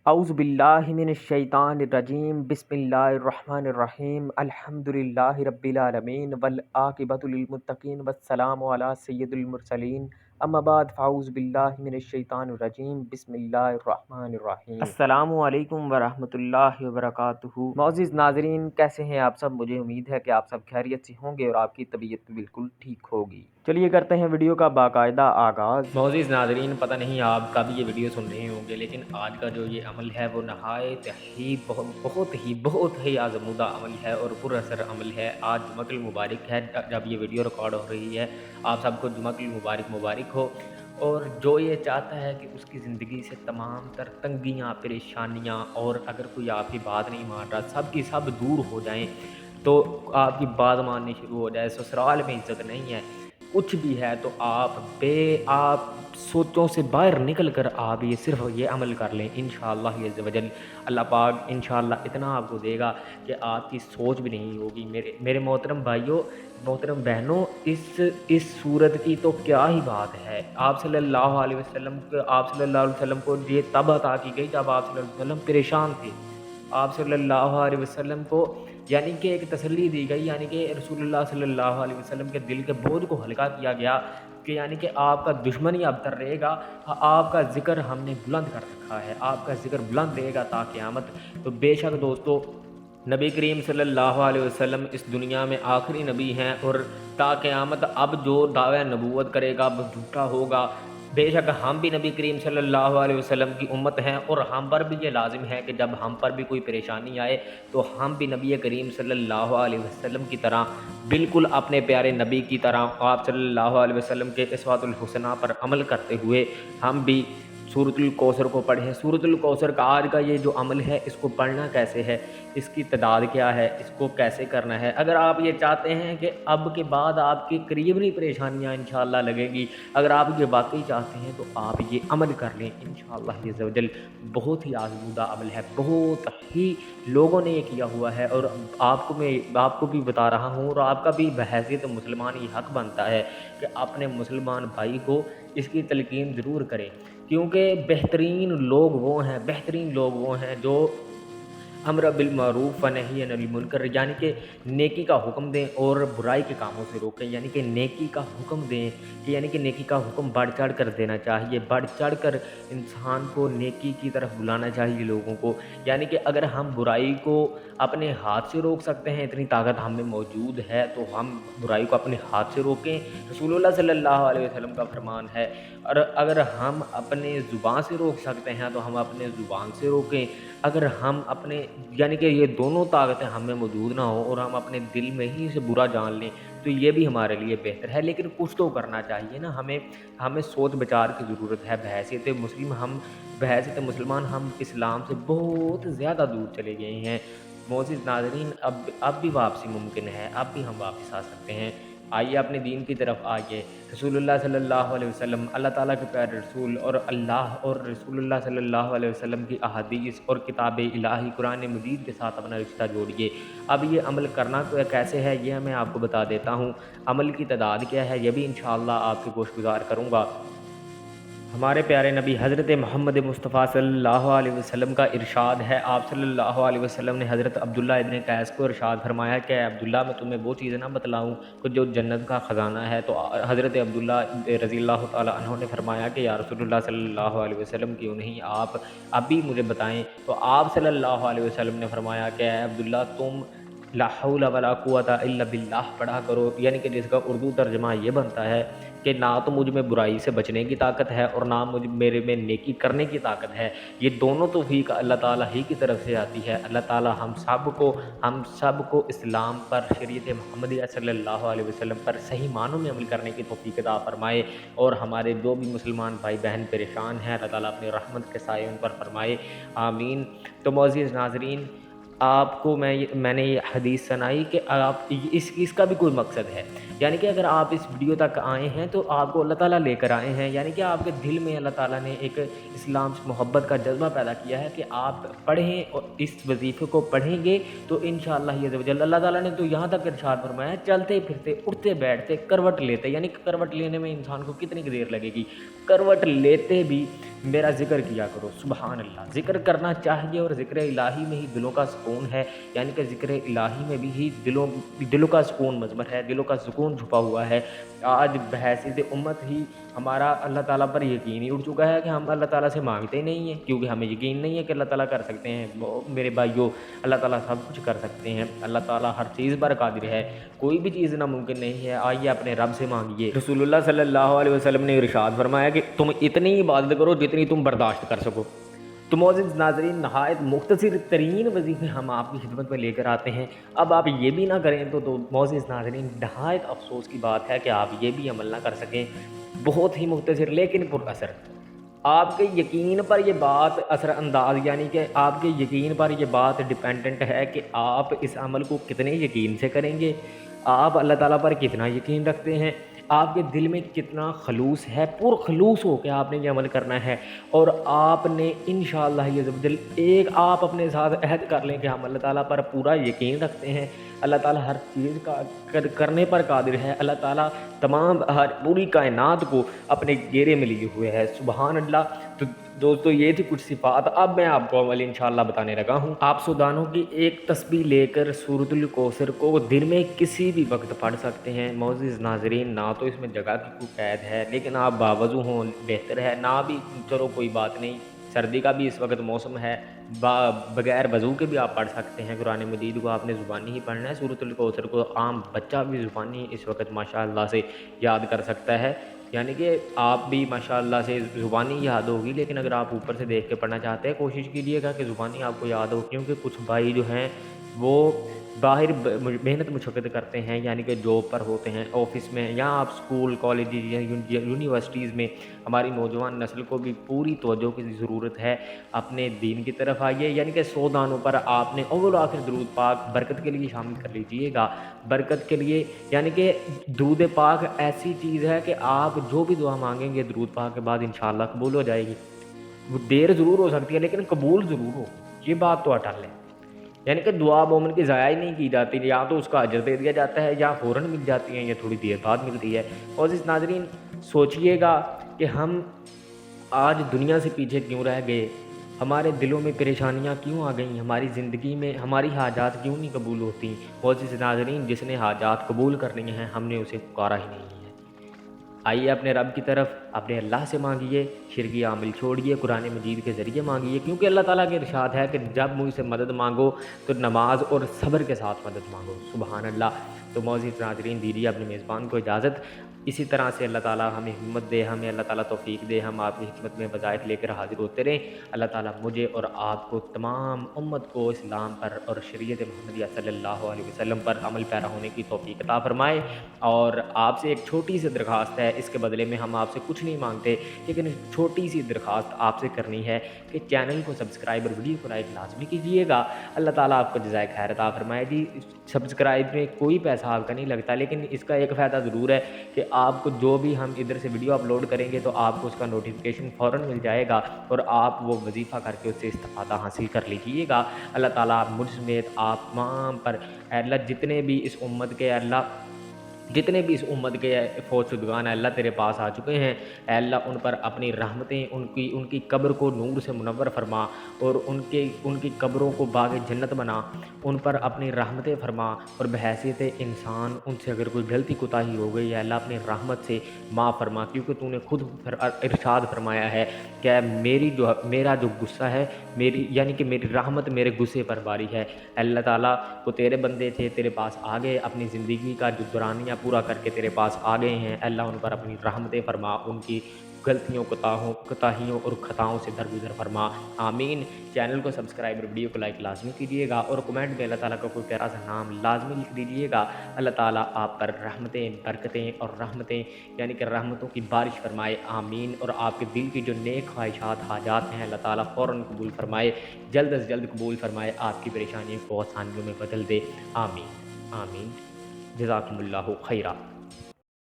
اعوذ باللہ من الشیطان الرجیم بسم اللہ الرحمن الرحیم الحمدللہ رب العالمین والعاقبۃ للمتقین والسلام علی سید المرسلین اما بعد فاعوذ باللہ من الشیطان الرجیم بسم اللہ الرحمن الرحیم۔ السلام علیکم ورحمۃ اللہ وبرکاتہ۔ معزز ناظرین، کیسے ہیں آپ سب؟ مجھے امید ہے کہ آپ سب خیریت سے ہوں گے اور آپ کی طبیعت بھی بالکل ٹھیک ہوگی۔ چلیے کرتے ہیں ویڈیو کا باقاعدہ آغاز۔ معزز ناظرین، پتہ نہیں آپ کب یہ ویڈیو سن رہے ہوں گے، لیکن آج کا جو یہ عمل ہے وہ نہایت ہی بہت ہی آزمودہ عمل ہے اور پر اثر عمل ہے۔ آج جمعہ المبارک ہے جب یہ ویڈیو ریکارڈ ہو رہی ہے۔ آپ سب کو جمعہ المبارک مبارک ہو، اور جو یہ چاہتا ہے کہ اس کی زندگی سے تمام تر تنگیاں، پریشانیاں، اور اگر کوئی آپ کی بات نہیں مان رہا، سب کی سب دور ہو جائیں، تو آپ کی بات ماننی شروع ہو جائے، سسرال میں عزت نہیں ہے، کچھ بھی ہے، تو آپ سوچوں سے باہر نکل کر آپ یہ صرف یہ عمل کر لیں، انشاءاللہ عز و جل اللہ پاک انشاءاللہ اتنا آپ کو دے گا کہ آپ کی سوچ بھی نہیں ہوگی۔ میرے محترم بھائیوں، محترم بہنوں، اس صورت کی تو کیا ہی بات ہے۔ آپ صلی اللہ علیہ وسلم کو یہ تب عطا کی گئی جب آپ صلی اللہ علیہ وسلم پریشان تھے۔ آپ صلی اللہ علیہ وسلم کو یعنی کہ ایک تسلی دی گئی، یعنی کہ رسول اللہ صلی اللہ علیہ وسلم کے دل کے بوجھ کو ہلکا کیا گیا کہ یعنی کہ آپ کا دشمن ہی اب تر رہے گا، آپ کا ذکر ہم نے بلند کر رکھا ہے، آپ کا ذکر بلند رہے گا تا قیامت۔ تو بے شک دوستو، نبی کریم صلی اللہ علیہ وسلم اس دنیا میں آخری نبی ہیں، اور تا قیامت اب جو دعوی نبوت کرے گا وہ جھوٹا ہوگا۔ بے شک ہم بھی نبی کریم صلی اللہ علیہ وسلم کی امت ہیں، اور ہم پر بھی یہ لازم ہے کہ جب ہم پر بھی کوئی پریشانی آئے تو ہم بھی نبی کریم صلی اللہ علیہ وسلم کی طرح، بالکل اپنے پیارے نبی کی طرح، آپ صلی اللہ علیہ وسلم کے اسوۃ الحسنہ پر عمل کرتے ہوئے ہم بھی سورۃ الکوثر کو پڑھیں۔ سورۃ الکوثر کا آج کا یہ جو عمل ہے، اس کو پڑھنا کیسے ہے، اس کی تعداد کیا ہے، اس کو کیسے کرنا ہے۔ اگر آپ یہ چاہتے ہیں کہ اب کے بعد آپ کی قریبی پریشانیاں انشاءاللہ لگے گی، اگر آپ یہ واقعی چاہتے ہیں تو آپ یہ عمل کر لیں انشاءاللہ عز و جل۔ بہت ہی آزمودہ عمل ہے، بہت ہی لوگوں نے یہ کیا ہوا ہے، اور آپ کو بھی بتا رہا ہوں، اور آپ کا بھی بحیثیت مسلمان یہ حق بنتا ہے کہ اپنے مسلمان بھائی کو اس کی تلقین ضرور کریں، کیونکہ بہترین لوگ وہ ہیں جو امر بالمعروف و نہی عن المنکر، یعنی کہ نیکی کا حکم دیں اور برائی کے کاموں سے روکیں، یعنی کہ نیکی کا حکم دیں، کہ یعنی کہ نیکی کا حکم بڑھ چڑھ کر دینا چاہیے، بڑھ چڑھ کر انسان کو نیکی کی طرف بلانا چاہیے لوگوں کو۔ یعنی کہ اگر ہم برائی کو اپنے ہاتھ سے روک سکتے ہیں، اتنی طاقت ہم میں موجود ہے، تو ہم برائی کو اپنے ہاتھ سے روکیں۔ رسول اللہ صلی اللہ علیہ وسلم کا فرمان ہے، اور اگر ہم اپنے زبان سے روک سکتے ہیں تو ہم اپنے زبان سے روکیں۔ اگر ہم اپنے یعنی کہ یہ دونوں طاقتیں ہم میں موجود نہ ہوں اور ہم اپنے دل میں ہی سے برا جان لیں، تو یہ بھی ہمارے لیے بہتر ہے، لیکن کچھ تو کرنا چاہیے نا۔ ہمیں سوچ بچار کی ضرورت ہے۔ بحیثیت مسلمان ہم اسلام سے بہت زیادہ دور چلے گئے ہیں۔ معزز ناظرین، اب بھی واپسی ممکن ہے، اب بھی ہم واپس آ سکتے ہیں۔ آئیے اپنے دین کی طرف آئیے۔ رسول اللہ صلی اللہ علیہ وسلم اللہ تعالیٰ کے پیارے رسول، اور اللہ اور رسول اللہ صلی اللہ علیہ وسلم کی احادیث اور کتاب الہی قرآن مجید کے ساتھ اپنا رشتہ جوڑیے۔ اب یہ عمل کرنا کیسے ہے یہ میں آپ کو بتا دیتا ہوں۔ عمل کی تعداد کیا ہے یہ بھی انشاءاللہ آپ کے گوش گزار کروں گا۔ ہمارے پیارے نبی حضرت محمد مصطفیٰ صلی اللہ علیہ وسلم کا ارشاد ہے، آپ صلی اللہ علیہ وسلم نے حضرت عبداللہ ابن قیس کو ارشاد فرمایا کہ عبداللہ، میں تمہیں وہ چیزیں نہ بتلاؤں کہ جو جنت کا خزانہ ہے؟ تو حضرت عبداللہ رضی اللہ تعالیٰ عنہ نے فرمایا کہ یا رسول اللہ صلی اللہ علیہ وسلم، کیوں نہیں آپ اب بھی مجھے بتائیں۔ تو آپ صلی اللہ علیہ وسلم نے فرمایا کہ اے عبداللہ، تم لا حول ولا قوت الا باللہ پڑھا کرو، یعنی کہ جس کا اردو ترجمہ یہ بنتا ہے کہ نہ تو مجھ میں برائی سے بچنے کی طاقت ہے اور نہ میرے میں نیکی کرنے کی طاقت ہے، یہ دونوں توفیق اللہ تعالیٰ ہی کی طرف سے آتی ہے۔ اللہ تعالیٰ ہم سب کو اسلام پر، شریعت محمدیہ صلی اللہ علیہ وسلم پر صحیح معنوں میں عمل کرنے کی توفیق عطا فرمائے، اور ہمارے جو بھی مسلمان بھائی بہن پریشان ہیں، اللہ تعالیٰ اپنی رحمت کے سائے ان پر فرمائے، آمین۔ تو معزز ناظرین، آپ کو میں نے یہ حدیث سنائی کہ آپ اس کا بھی کوئی مقصد ہے، یعنی کہ اگر آپ اس ویڈیو تک آئے ہیں تو آپ کو اللہ تعالیٰ لے کر آئے ہیں، یعنی کہ آپ کے دل میں اللہ تعالیٰ نے ایک اسلام سے محبت کا جذبہ پیدا کیا ہے کہ آپ پڑھیں اور اس وظیفے کو پڑھیں گے تو انشاءاللہ عز و جل اللہ تعالیٰ نے تو یہاں تک ارشاد فرمایا ہے، چلتے پھرتے اٹھتے بیٹھتے کروٹ لیتے، یعنی کہ کروٹ لینے میں انسان کو کتنی دیر لگے گی، کروٹ لیتے بھی میرا ذکر کیا کرو۔ سبحان اللہ، ذکر کرنا چاہیے، اور ذکر الہی میں ہی دلوں کا سکون ہے، یعنی کہ ذکر الہی میں بھی ہی دلوں کا سکون مضمر ہے، دلوں کا سکون چھپا ہوا ہے۔ آج بحیثیت امت ہی ہمارا اللہ تعالیٰ پر یقین ہی اٹھ چکا ہے کہ ہم اللہ تعالیٰ سے مانگتے ہی نہیں ہیں، کیونکہ ہمیں یقین نہیں ہے کہ اللہ تعالیٰ کر سکتے ہیں۔ میرے بھائیوں، اللہ تعالیٰ سب کچھ کر سکتے ہیں، اللہ تعالیٰ ہر چیز پر قادر ہے، کوئی بھی چیز ناممکن نہیں ہے۔ آئیے اپنے رب سے مانگیے۔ رسول اللہ صلی اللہ علیہ وسلم نے ارشاد فرمایا کہ تم اتنی عبادت کرو جتنی تم برداشت کر سکو۔ تو معزز ناظرین، نہایت مختصر ترین وظیفے ہم آپ کی خدمت میں لے کر آتے ہیں۔ اب آپ یہ بھی نہ کریں تو معزز ناظرین، نہایت افسوس کی بات ہے کہ آپ یہ بھی عمل نہ کر سکیں۔ بہت ہی مختصر لیکن پر اثر، آپ کے یقین پر یہ بات اثر انداز، یعنی کہ آپ کے یقین پر یہ بات ڈیپینڈنٹ ہے کہ آپ اس عمل کو کتنے یقین سے کریں گے، آپ اللہ تعالیٰ پر کتنا یقین رکھتے ہیں، آپ کے دل میں کتنا خلوص ہے، پرخلوص ہو کے آپ نے یہ عمل کرنا ہے۔ اور آپ نے انشاءاللہ عز و جل آپ اپنے ساتھ عہد کر لیں کہ ہم اللہ تعالیٰ پر پورا یقین رکھتے ہیں، اللہ تعالیٰ ہر چیز کا کرنے پر قادر ہے، اللہ تعالیٰ تمام پوری کائنات کو اپنے گھیرے میں لیے ہوئے ہے۔ سبحان اللہ۔ تو دوستو، یہ تھی کچھ صفات، اب میں آپ کو عمل انشاءاللہ بتانے لگا ہوں۔ آپ سودانوں کی ایک تسبیح لے کر سورۃ الکوثر کو دن میں کسی بھی وقت پڑھ سکتے ہیں۔ معزز ناظرین، نہ تو اس میں جگہ کی کوئی قید ہے، لیکن آپ باوضو ہوں بہتر ہے، نہ بھی چلو کوئی بات نہیں، سردی کا بھی اس وقت موسم ہے، بغیر وضو کے بھی آپ پڑھ سکتے ہیں۔ قرآن مجید کو آپ نے زبانی ہی پڑھنا ہے، سورۃ الکوثر کو عام بچہ بھی زبانی اس وقت ماشاءاللہ سے یاد کر سکتا ہے، یعنی کہ آپ بھی ماشاءاللہ سے زبانی یاد ہوگی، لیکن اگر آپ اوپر سے دیکھ کے پڑھنا چاہتے ہیں کوشش کیجیے گا کہ زبانی آپ کو یاد ہو، کیونکہ کچھ بھائی جو ہیں وہ باہر محنت مشقت کرتے ہیں، یعنی کہ جاب پر ہوتے ہیں، آفس میں، یا آپ اسکول کالج یا یونیورسٹیز میں۔ ہماری نوجوان نسل کو بھی پوری توجہ کی ضرورت ہے، اپنے دین کی طرف آئیے، یعنی کہ 100 دانوں پر آپ نے اول آخر درود پاک برکت کے لیے شامل کر لیجیے گا، برکت کے لیے، یعنی کہ درود پاک ایسی چیز ہے کہ آپ جو بھی دعا مانگیں گے درود پاک کے بعد انشاءاللہ قبول ہو جائے گی۔ وہ دیر ضرور ہو سکتی ہے لیکن قبول ضرور ہو، یہ بات تو اٹل ہے، یعنی کہ دعا مومن کی ضائع نہیں کی جاتی، یا تو اس کا اجر دے دیا جاتا ہے یا فوراً مل جاتی ہیں یا تھوڑی دیر بعد ملتی ہے۔ اور اس ناظرین، سوچئے گا کہ ہم آج دنیا سے پیچھے کیوں رہ گئے، ہمارے دلوں میں پریشانیاں کیوں آ گئیں، ہماری زندگی میں ہماری حاجات کیوں نہیں قبول ہوتی۔ معزز ناظرین، جس نے حاجات قبول کرنی ہیں ہم نے اسے پکارا ہی نہیں ہے۔ آئیے اپنے رب کی طرف، اپنے اللہ سے مانگیے، شرکی عامل چھوڑیے، قرآن مجید کے ذریعے مانگیے، کیونکہ اللہ تعالیٰ کے ارشاد ہے کہ جب مجھ سے مدد مانگو تو نماز اور صبر کے ساتھ مدد مانگو۔ سبحان اللہ۔ تو معزز ناظرین، دیجیے اپنے میزبان کو اجازت، اسی طرح سے اللہ تعالیٰ ہمیں ہمت دے، ہمیں اللہ تعالیٰ توفیق دے، ہم آپ کی خدمت میں وظائف لے کر حاضر ہوتے رہیں۔ اللہ تعالیٰ مجھے اور آپ کو، تمام امت کو اسلام پر اور شریعت محمدیہ صلی اللہ علیہ وسلم پر عمل پیرا ہونے کی توفیق عطا فرمائے۔ اور آپ سے ایک چھوٹی سی درخواست ہے، اس کے بدلے میں ہم آپ سے کچھ نہیں مانگتے، لیکن چھوٹی سی درخواست آپ سے کرنی ہے کہ چینل کو سبسکرائب اور ویڈیو کو لائک لازمی کیجیے گا۔ اللہ تعالیٰ آپ کو جزائے خیر عطا فرمائے۔ جی، سبسکرائب میں کوئی پیسہ آپ کا نہیں لگتا، لیکن اس کا ایک فائدہ ضرور ہے کہ آپ کو جو بھی ہم ادھر سے ویڈیو اپلوڈ کریں گے تو آپ کو اس کا نوٹیفیکیشن فوراً مل جائے گا، اور آپ وہ وظیفہ کر کے اس سے استفادہ حاصل کر لیجیے گا۔ اللہ تعالیٰ آپ مجھ سمیت آپ تمام پر، اے اللہ جتنے بھی اس امت کے فوت شدگان اللہ تیرے پاس آ چکے ہیں، اے اللہ ان پر اپنی رحمتیں، ان کی قبر کو نور سے منور فرما، اور ان کی قبروں کو باغ جنت بنا، ان پر اپنی رحمتیں فرما، اور بحیثیت انسان ان سے اگر کوئی غلطی کوتاہی ہو گئی، اے اللہ اپنی رحمت سے معاف فرما، کیونکہ تو نے خود ارشاد فرمایا ہے کہ میرا جو غصہ ہے، یعنی کہ میری رحمت میرے غصے پر باری ہے۔ اللہ تعالیٰ وہ تیرے بندے تھے، تیرے پاس آ گئے، اپنی زندگی کا جو دورانیہ پورا کر کے تیرے پاس آ گئے ہیں، اللہ ان پر اپنی رحمتیں فرما، ان کی غلطیوں کوتاہیوں اور خطاؤں سے درگزر فرما، آمین۔ چینل کو سبسکرائب اور ویڈیو کو لائک لازمی کیجیے گا، اور کمنٹ میں اللہ تعالیٰ کا کوئی پیارا سا نام لازمی لکھ دیجیے گا۔ اللہ تعالیٰ آپ پر رحمتیں، برکتیں اور رحمتیں یعنی کہ رحمتوں کی بارش فرمائے، آمین۔ اور آپ کے دل کی جو نیک خواہشات حاجات ہیں اللہ تعالیٰ فوراً قبول فرمائے، جلد از جلد قبول فرمائے، آپ کی پریشانیوں کو آسانیوں میں بدل دے، آمین آمین۔ جزاکم اللہ خیرہ۔